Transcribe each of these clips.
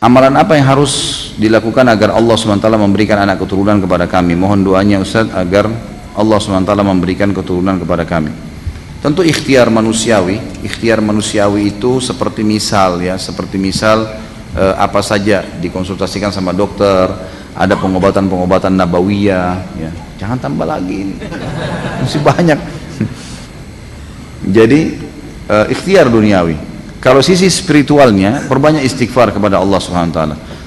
amalan apa yang harus dilakukan agar Allah SWT memberikan anak keturunan kepada kami? Mohon doanya Ustaz agar Allah SWT memberikan keturunan kepada kami. Tentu ikhtiar manusiawi itu seperti misal ya, apa saja dikonsultasikan sama dokter, ada pengobatan nabawiyah ya. Jangan tambah lagi ini. Masih banyak. Jadi ikhtiar duniawi. Kalau sisi spiritualnya, perbanyak istighfar kepada Allah SWT.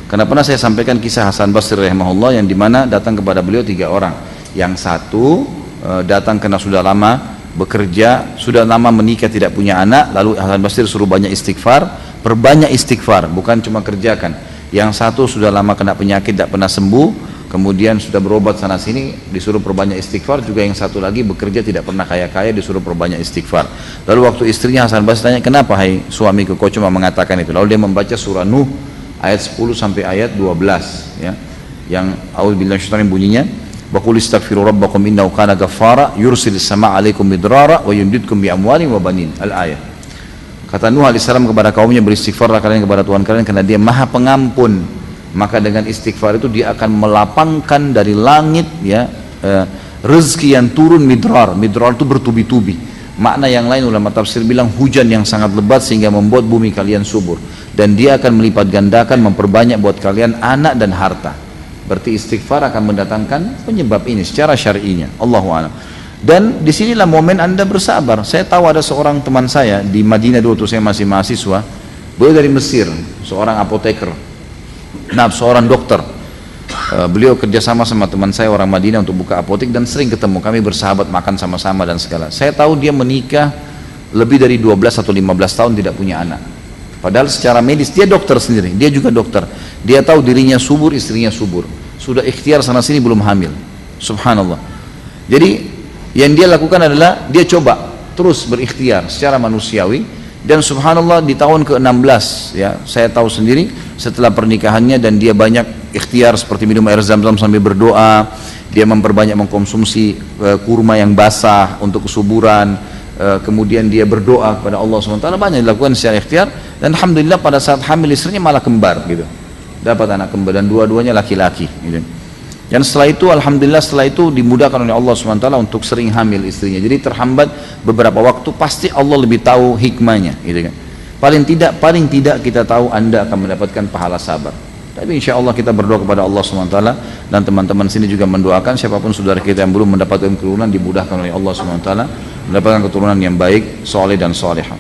Karena pernah saya sampaikan kisah Hasan Basri rahimahullah yang dimana datang kepada beliau 3 orang. Yang satu datang karena sudah lama bekerja, sudah lama menikah tidak punya anak, lalu Hasan Basri suruh banyak istighfar, perbanyak istighfar, bukan cuma kerjakan. Yang satu sudah lama kena penyakit tidak pernah sembuh, kemudian sudah berobat sana sini disuruh perbanyak istighfar. Juga yang satu lagi bekerja tidak pernah kaya-kaya disuruh perbanyak istighfar. Lalu waktu istrinya Hasan Basri tanya, kenapa hai suamiku kau cuma mengatakan itu? Lalu dia membaca surah Nuh ayat 10 sampai ayat 12 ya, yang a'udzubillahi minasyaitonir bunyinya, wa qul istaghfiru rabbakum innahu kana ghaffara yursilis samaa'a 'alaikum midrara wa yumdidkum bi amwalin wa banin. Al-ayat. Kata Nuh alaihissalam kepada kaumnya, beristighfarlah kalian kepada Tuhan kalian karena dia maha pengampun. Maka dengan istighfar itu dia akan melapangkan dari langit ya rezeki yang turun. Midrar itu bertubi-tubi. Makna yang lain ulama tafsir bilang hujan yang sangat lebat sehingga membuat bumi kalian subur. Dan dia akan melipat gandakan, memperbanyak buat kalian anak dan harta. Berarti istighfar akan mendatangkan penyebab ini secara syar'inya. Allahu a'lam. Dan disinilah momen Anda bersabar. Saya tahu ada seorang teman saya di Madinah dulu waktu saya masih mahasiswa. Beliau dari Mesir, seorang apoteker. Nah, seorang dokter. Beliau kerjasama sama teman saya orang Madinah untuk buka apotek dan sering ketemu. Kami bersahabat, makan sama-sama dan segala. Saya tahu dia menikah lebih dari 12 atau 15 tahun tidak punya anak. Padahal secara medis dia dokter sendiri, dia juga dokter. Dia tahu dirinya subur, istrinya subur. Sudah ikhtiar sana sini belum hamil. Subhanallah. Jadi yang dia lakukan adalah dia coba terus berikhtiar secara manusiawi. Dan subhanallah di tahun ke-16 ya, saya tahu sendiri setelah pernikahannya, dan dia banyak ikhtiar seperti minum air zam-zam sambil berdoa. Dia memperbanyak mengkonsumsi kurma yang basah untuk kesuburan. Kemudian dia berdoa kepada Allah SWT, banyak dilakukan secara ikhtiar. Dan alhamdulillah pada saat hamil istrinya malah kembar gitu, dapat anak kembar dan dua-duanya laki-laki gitu. Dan setelah itu alhamdulillah dimudahkan oleh Allah SWT untuk sering hamil istrinya. Jadi terhambat beberapa waktu, pasti Allah lebih tahu hikmahnya gitu kan. Paling tidak kita tahu Anda akan mendapatkan pahala sabar. Tapi insya Allah kita berdoa kepada Allah SWT, dan teman-teman sini juga mendoakan siapapun saudara kita yang belum mendapatkan keturunan, dimudahkan oleh Allah SWT mendapatkan keturunan yang baik, soleh dan solehah.